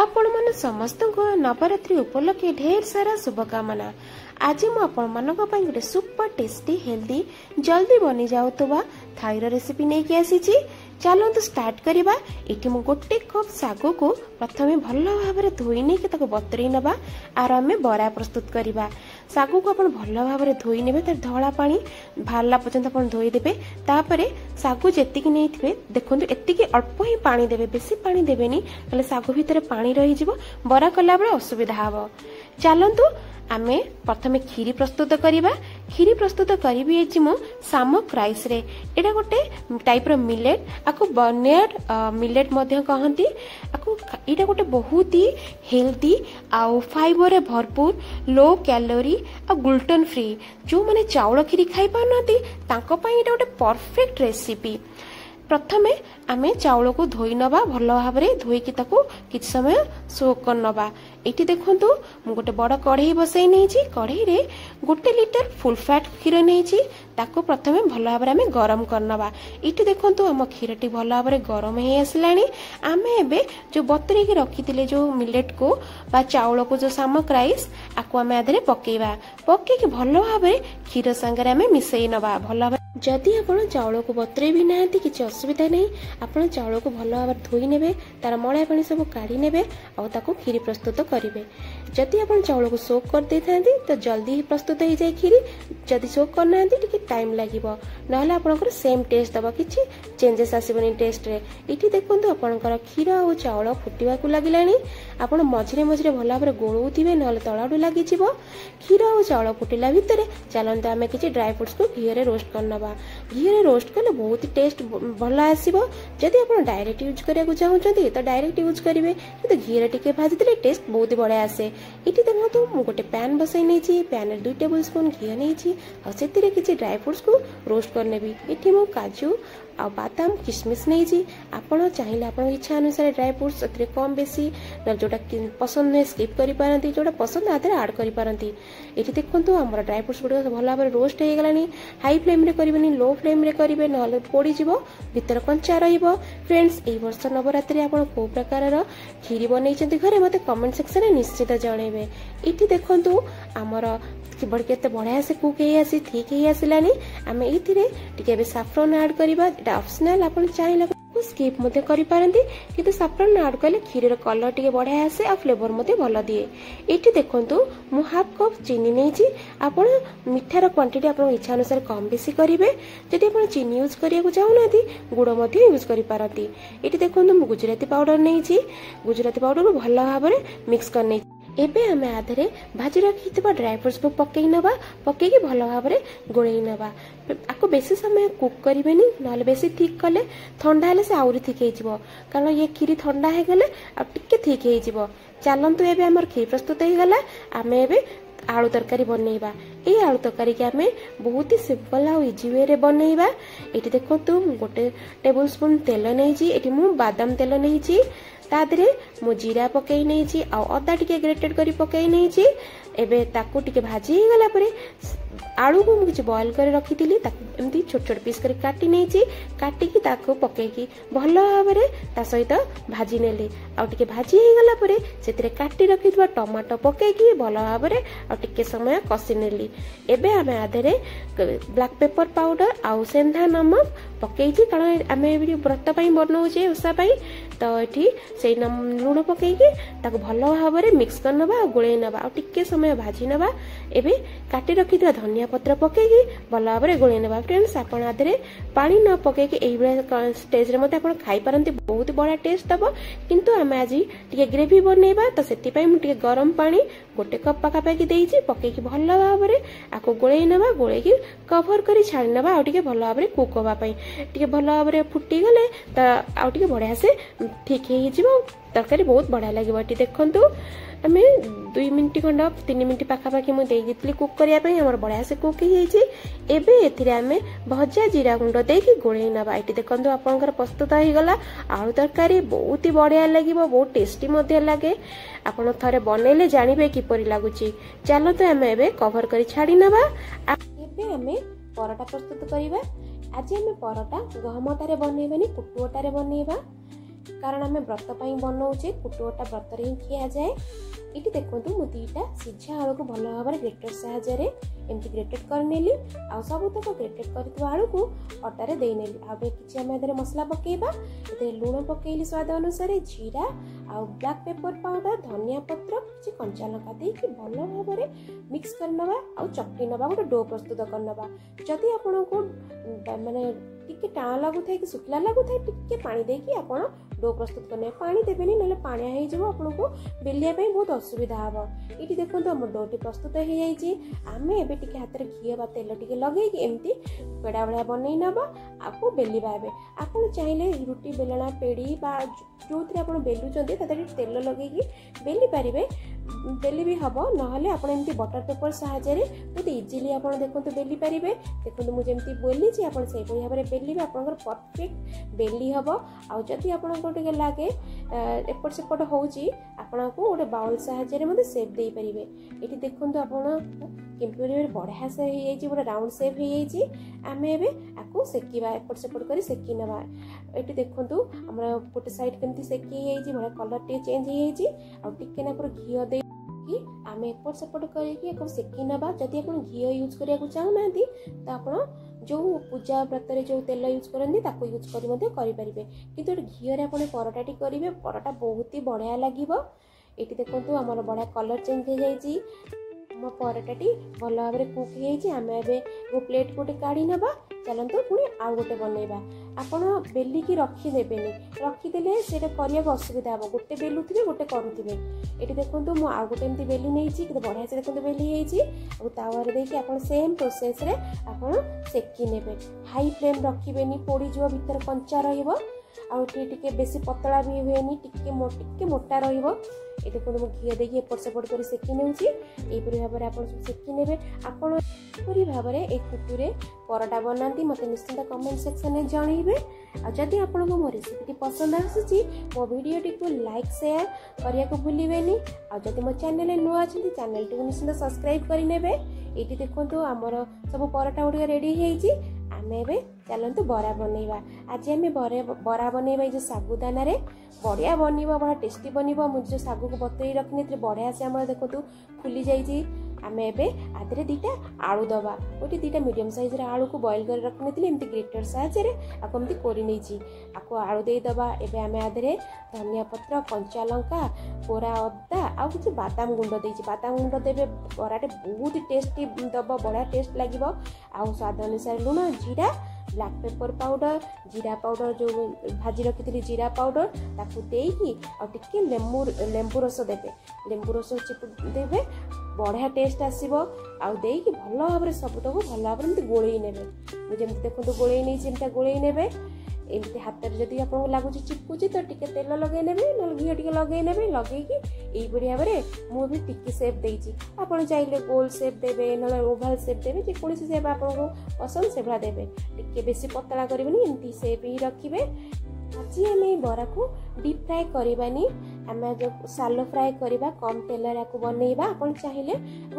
आपण मन समस्त नवरात्रि उपलक्षे ढेर सारा शुभकामना। आज मुझे गोटे सुपर टेस्टी हेल्दी जल्दी बनी जाऊा थाईर रेसिपी नहीं आसी। चलतु स्टार्ट करवा। ये गोटे कप सागु को प्रथम भल भाव में धोई नहीं बतरई नवा आर आम बरा प्रस्तुत करवा। सागु को अपन भल भाव में धोई ने तार धला पानी बाहरला पर्यंत अपन धोईदेवे। तापर सागु जी नहीं देखो एति अल्प ही पानी देवे, बेसी पानी देवेनी ना सागु भितर पानी रही बरा कला बेले असुविधा हम। चलतु आमे प्रथमे खीरी प्रस्तुत करवा। खीरी प्रस्तुत करी मु सामक राइस रे। एटा गोटे टाइप रो मिलेट, आको बर्नियर मिलेट मध्य कहंती। आको एटा गोटे बहुत ही हेल्दी आउ फाइबर रे भरपूर, लो कैलोरी आ ग्लूटेन फ्री। जो माने चाउल खीरी खाई पारनती तांको पई एटा गोटे परफेक्ट रेसिपी। प्रथमे आमे चाउल को धोई नवा, भल भाव में धोईकी किछ समय सोक कर नवा। ये देखु मु गोटे बड़ कढ़ई बसई नहीं, कढ़ई रे 1 लिटर फुल फैट क्षीर नहीं, ताको प्रथमे भल भाव में गरम करनवा। ये देखु आम क्षीरटी भल भाव में गरम हो आसलानी। आमे एबे जो बतरेकी रखी जो मिलेट को बा चाउल को जो सामक राइस आको आमे आधे पकेवा। पकेकी भल भाव में क्षीर सांगे आमे मिसई नवा भल भाव। जदि आपण चाउल को बतरे भी ना किसी असुविधा नहीं, आपण चाउल को भल भाव धोई नेबे, तार मळा पानी सब काढ़ी नेबे और ताको खीरी प्रस्तुत करेंगे। जदि आपण चाउल को सोक कर दे थांती तो जल्दी ही प्रस्तुत हो जाए खीरी। जदि सोक करना टिके टाइम लागिबो, नहले आपनकर सेम टेस्ट दबा, किछि चेंजेस आसीबनी टेस्ट रे। इठी देखंतु आपनकर खीर और चाउल फुटिबा को लागिलानी। आपण मझिरे मझिरे भल भाव गोळौथिबे, नहले तळाडू लागि जिवो। खीर और चाउल फुटिला भितरे चलंतु आमे किछि ड्राई फ्रूट्स को घी रे रोस्ट करनबा। घी रे रोस्ट कले बहुत ही टेस्ट भल आसीबो। जदि आपण डायरेक्ट यूज करिया को चाहउछंती तो डायरेक्ट यूज करिवे, किंतु घी रे टिके भाजी देले टेस्ट बहुत ही बढ़िया आसे। इठी देखंतु मु गोटे पैन बसई नेछि, पैन रे 2 टेबल स्पून घी नेछि और सेतिरे किछि ड्राई फ्रूट्स को रोस्ट करनेबी। इठी मु काजू आ बादाम किशमिश नहीं। आपण चाहिए आपण इच्छा अनुसार ड्राई फ्रूट्स एथिरे कम बेसी जोटा पसंद नहीं स्किप करि पारंती, जोटा पसंद आधे ऐड करि पारंती। एठी देखंतु हमर ड्राई फ्रूट्स गुड भल भाव रोस्ट हो गलानी। हाई फ्लेम रे करिवेनी, लो फ्लेम रे करिवे, नहले पोड़ी जिवो, भीतर कंचा रहिबो। फ्रेंड्स एई वर्ष नवरात्रि आपण को प्रकार खीरी बनैछंती घरे मते कमेंट सेक्शन रे निश्चित जणेबे। एठी देखंतु हमर केते बढ़िया से कुक हो आसी ठीक हो आसलानी। आम ये साफ्रन ऐड करवा, ऑप्शनल आपण चाहिए स्किप मते करि पारंती, किंतु साफ्रन ऐड कले खीर कलर टिके बढ़िया आसे आ फ्लेवर मते भल दिए। एठी देखंतु मु हाफ कप चीनी नेछि। आपण मिठार क्वांटिटी आपण इच्छा अनुसार कम बेसी करिवे। जदि आपण चीनी यूज करिया को चाहुनाती गुड़ मते यूज करि पारंती। एठी देखंतु मु गुजराती पाउडर नेछि, गुजराती पाउडर को भल भाव में मिक्स करने। एबे हमें आधे भाजी रखी ड्राई फ्रूट्स को पकई नवा, पकईकी भल भाव में गोलई नवा। आपको बेसी समय कुक करेनि, ना बेसी थिक कले ठंडा हेले से आउरी थिक हो, कारण ये खीरी ठंडा हो गले टिके थिक हो। चलतु एबे हमर खीर प्रस्तुत हो गला। आम एबे आलू तरकारी बनैबा। ये आलू तरकारी के आमे बहुत ही सिंपल आ इजी वे रे बनैबा। एठी देखंतु गोटे टेबल स्पून तेल नेछि, एठी मु बादाम तेल नेछि, तादरे मु जीरा पकई नहीं आ अदा टिके ग्रेटेड करी पकई नहीं। एबे ताकू टिके भाजी हो गला परे आलू को मुझे बॉयल कर रखी थी, एमती छोट छोट पीस कर काटी नहीं, काटिकी ताकू पकईकी भल भाव में ता सहित भाजी नेली। आउ टिके भाजी हो गला परे सेतिरे काटी रखी टमाटो पकईकी भल भाव में आउ टिके समय कसी नेली। एबे आमे आधे ब्लैक पेपर पाउडर आउ सेंधा नमक पकईची, कारण आमे व्रत पई बनौचे ओसा पई, तो एठी से लुण पकईकी ताकू भल भाव में मिक्स कर नबा, गोळेई नबा, आउ टिके समय भाजी नबा। एबे काटी रखी धनिया पत्र पकईकी भल भाव में गोळेई नबा। फ्रेंड्स आपण आधे पानी न पकईकी एई बळे स्टेज रे मते आपण खाई पारंती, बहुत बड़ा टेस्ट दबो। किंतु आमे आज टिके ग्रेवी बनैबा, तो सेति पई मु टिके गरम पानी 1 कप पाखापाखि देइछि, पकईकी भल भाव में आको गोळेई नबा, गोळेकी कवर करी छाड़ी नबा। आउ टिके भल भाव में कुक होबा पई, टिके भल भाव में फुटी गले त आउ टिके बढ़िया से ठीक हो जिवो। तरकारी बहुत बढ़िया लगे। ये देखंतु आमे 2 मिनिट खंड 3 मिनिट पाखापाखि मुझे देती कुक करने आम बढ़िया से कुक होमे भजा जीरा गुंड देकी गोलई नवा। ये देखो आपंकर प्रस्तुत हो गला आलू तरकारी, बहुत ही बढ़िया लगे, बहुत टेस्टी लगे। आपड़ थे बनइले जानवे किपरि लगुच। चलते आम ए कभर कर छाड़ी नवा। आम परोटा प्रस्तुत करवा। आज आम परोटा गहमटारे बनइबानी पुटुअटारे बनइबा। कारण आम व्रत बनाऊे कुटुटा व्रत ही खिया जाए। ये देखो मु दीटा सीझा आलू को भल भाव में ग्रेटर साहाय्य एमती ग्रेटेड करनेली आ सबुतक ग्रेटेड कर आलू को अटारे देनेली। आ किसी आम ए मसला पकेबा ए लुण पकेली स्वाद अनुसार जीरा आ ब्लैक पेपर पाउडर धनिया पत्र किसी कंचा लंका देकी भल भाव में मिक्स करनबा आ चकटी नबा गोटे डो प्रस्तुत करनबा। जदि आपन को माने टिके टाण लगु थाए कि सुखला लगु थाए टिके पानी देकी आपण डो प्रस्तुत करने पानी देबेनी नले पानिया हे जबो आपन को बेलिया पे बहुत असुविधा हबो। इटी देखंतु हम डोटी प्रस्तुत हे जाईची। आमे एबे टिके हाथ रे घी बा तेल टिके लगेई कि एमती पेड़ा बड़ा बनै नबा आपको बेलिबा। एबे आपन चाहिले रुटी बेलना पेड़ी बा जोथरे आपन बेलुचंदी तते तेल लगेई बेली पारिबे बेली भी हम ना आप बटर पेपर साहाय्य बहुत इजिली आप देखते बेली पारे। देखो मुझे बोली आप भाव में बेली आप परफेक्ट बेली हम। आदि आपको लगे एपट सेपट होगी आपको गोटे बाउल साहाय्य सेप दे पारे। ये देखो आप केमती बढ़िया से हो गोटे राउंड सेप हो आम आपको सेकिबा एपट सेपट कर सेकी नवा। ये देखो आम गोटे साइड केमती सेकी बढ़िया कलर टे चेंज हो घी दे आम एपट सेपट कर सेकी नवा। जदि आप घी यूज करने चाहूना तो आप जो पूजा व्रत जो तेल यूज करते यूज करें कि घी आप परटाटी करेंगे परटा बहुत ही बढ़िया लगे। ये देखो आमर बढ़िया कलर चेंज हो जाए मो परटाटी भल भाव में कुक होमें वो प्लेट गोटे काढ़ी नवा। चलतु पुणी आउ गोटे बनइबा आपण बेलिकी रखिदेबेनि रखिदेले सेटा करने असुविधा हे गोटे बेलुथे गोटे करुवे। ये देखो मुझे आउ गोटे एमती बेली नहीं बढ़िया से देखते बेली तावार देखिए आप सेम प्रोसेस रे आप सेकी नेबे। हाई फ्लेम रखिबेनि पोड़ी जो भीतर कंचा रहिबो टे बेसी पतला भी हुए टिके मोटा रहिबो। ये देखो मु घी देकी एपट सेपट कर सेकी नेउची एपरी भाव में आप सेकी नेबे। आपण एपरी भाव में एक कुटुरे परटा बनाती मत निश्चिंत कमेंट सेक्शन में जनइबे। आ जदि आपको मो रेसिपी पसंद आसी मो वीडियो को लाइक शेयर करने को भूलिबेनी। आ जदि मो चैनल नुआ अच्छी चैनल टी निश्चिंत सब्सक्राइब करनेबे। ये देखो आमर सब परटा गुड़िक रेडी होती आम ए चलतु बरा बनइबा। आज आम बरा बनइबा जो साबुदाना रे बढ़िया बनइबा बढ़िया टेस्टी बनइबा। मुझे सागु को बतई रखनी बढ़िया से आम देखो फुली जाइए। आम ए आधे दीटा आलू दबा गोटे दीटा मीडियम साइज आलू को बॉइल कर रखी एमती ग्रेटर साहाय्य आपको एमती कर आलू दे दबा। एबे आम आधे धनिया पत्र कंचा लंका कोरा अदा आ कि बादाम गुंड देछि बादाम गुंड देबे बराटे बहुत टेस्टी दब बढ़िया टेस्ट लगे। आउ स्वाद अनुसार लुण जीरा ब्लैक पेपर पाउडर जीरा पाउडर जो भाजी रखी जीरा पाउडर ताकू देकी टिके लेंबू रस देबे लेंबू रस चिपुड़ देबे बढ़िया टेस्ट आसीबो। आउकी भल भाव में सबुतक भल भाव में गोलई ने मुझे देखो गोलई नहीं गोलई ने एमती हाथ में जब आपको लगुच चिपकुची तो टिके तेल लगे ने घी टे लगे ने लगे यही भाव में मुझे टिके सेप देती आप चाहिए गोल सेप देवे ना ओभाल सेप देवे जेकोसी सेप आपको पसंद से भाया देवे टिके बेसी पतला करेंगे एमती सेप ही रखिए। आज आम बरा को डीप फ्राए करवानी आम जो सालो फ्राए करवा कम तेल को बनइबा। आप चाहिए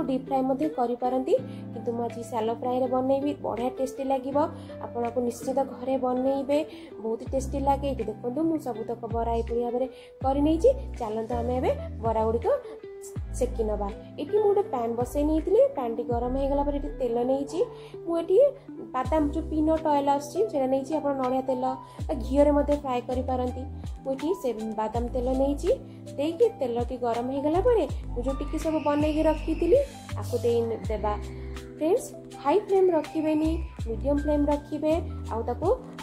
डीप फ्राए करपारती किंतु मुझे सालो फ्राए बनइबी बढ़िया टेस्टी लगे। आपको निश्चित घरे बनइबे बहुत टेस्टी लगे। देखो मुझे सबुतक बरा ये भाव में कर चलते आम ए बरा गुड़िक सेकी नवा। ये गोटे पैन बसई नहीं पैन टी गरम हो गला तेल नहीं मुझे बादाम जो पीनट ऑयल आसा नहीं आप नड़िया तेल घी फ्राए करपारती मुझे से बादाम तेल नहीं देकी तेल टी गरम हो गला मुझे टिके सब बनई रखी थी आपको देवा। फ्रेंड्स हाई फ्लेम रखिबेनी मीडियम फ्लेम रखिबे आउ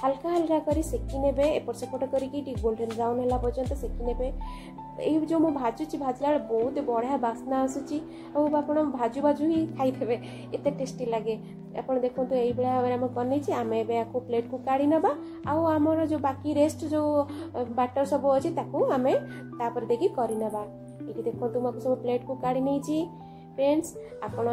हल्का हल्का करी सेकी नेबे एपट सेपट करिकी गोल्डन ब्राउन होला पर्यंत सेकी नेबे। ये जो मु भाजुची भाजला बहुत बढ़िया बास्ना आसुची आप भाजु भाजु ही खाईदेवे एत टेस्टी लगे। आप देखो यही भाव में आम कर आम ए प्लेट को काढ़ी नवा आमर जो बाकी रेस्ट जो बाटर सब अच्छे आम तापर देखी करनवा। ये देखो मुझे सब प्लेट को काढ़ी नहीं। फ्रेंड्स आपण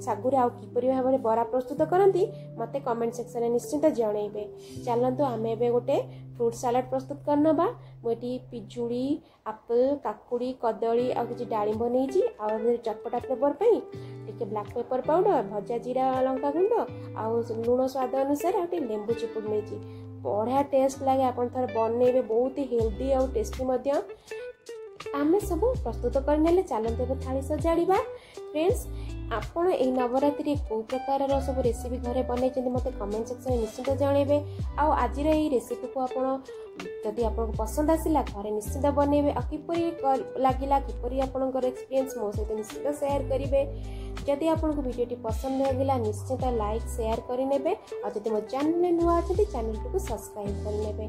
सागुर आउ किपरि भाव में बरा प्रस्तुत करती मते कमेंट सेक्शन में निश्चिंत जनइबे। चलतु आम ए गोटे फ्रूट सालाड प्रस्तुत करनबा। मुझे पिजुड़ी एप्पल काकुड़ी कदली आ कि डालिंब नहीं चटपटा फ्लेवर टिके ब्लैक पेपर पाउडर भजा जीरा लंका गुंड आ लुण स्वाद अनुसार आ लेंबू चिपुड़ नहीं बढ़िया टेस्ट लगे। आपण थोड़े बनइबे, बहुत ही हेल्दी और टेस्टी मध्य। आमे सब प्रस्तुत करने चलते थाली सजाड़ा। फ्रेंड्स, आपण ए नवरात्रि को प्रकार सब रेसिपी घरे बन मत कमेंट सेक्शन में निश्चित जनइबे। आज रेसिपी को आपण जदि आपको पसंद आसला घरे निश्चित बनइबे। किपरि लागिला, किपरि आपनकर एक्सपीरियंस मो सहित निश्चित शेयर करिवे। जदि आपको वीडियोटी पसंद लगिला निश्चित लाइक शेयर करनेबे। और जदि मो चैनल नुआ अच्छे चैनल को सब्सक्राइब करनेबे।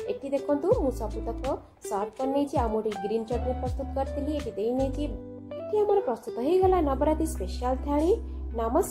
एठी देखंतु मु सबतक सर्व कर नेछि। आ मोटी ग्रीन चटनी प्रस्तुत करथिली, एठी देई नेछि। एठी हमर प्रस्तुत हो गला नवरात्रि स्पेशल थाली। नमस्कार।